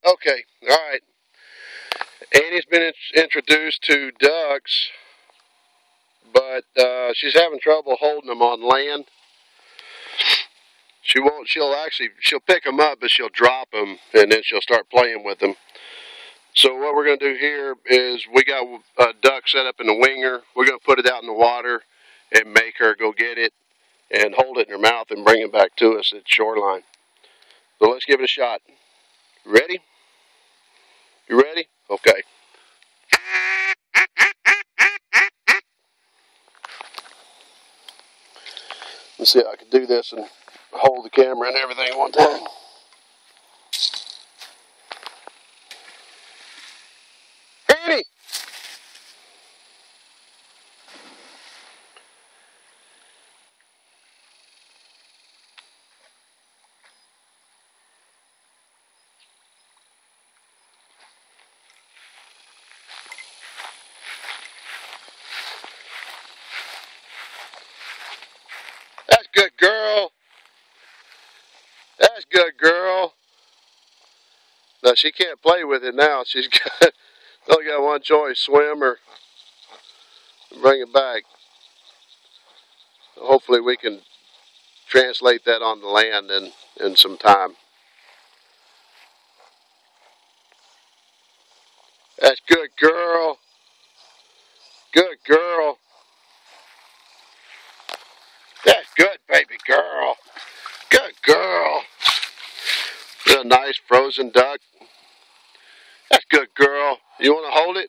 Okay, alright. Annie's been introduced to ducks, but she's having trouble holding them on land. She'll pick them up, but she'll drop them, and then she'll start playing with them. So what we're going to do here is we got a duck set up in the winger. We're going to put it out in the water and make her go get it and hold it in her mouth and bring it back to us at the shoreline. So let's give it a shot. Ready? You ready? Okay. Let's see if I can do this and hold the camera and everything at one time. Annie! That's good, girl. That's good, girl. No, she can't play with it now. She's only got one choice: swim or bring it back. Hopefully, we can translate that on the land in some time. That's good, girl. Good girl. That's good, baby girl. Good girl. A nice frozen duck. That's good, girl. You want to hold it?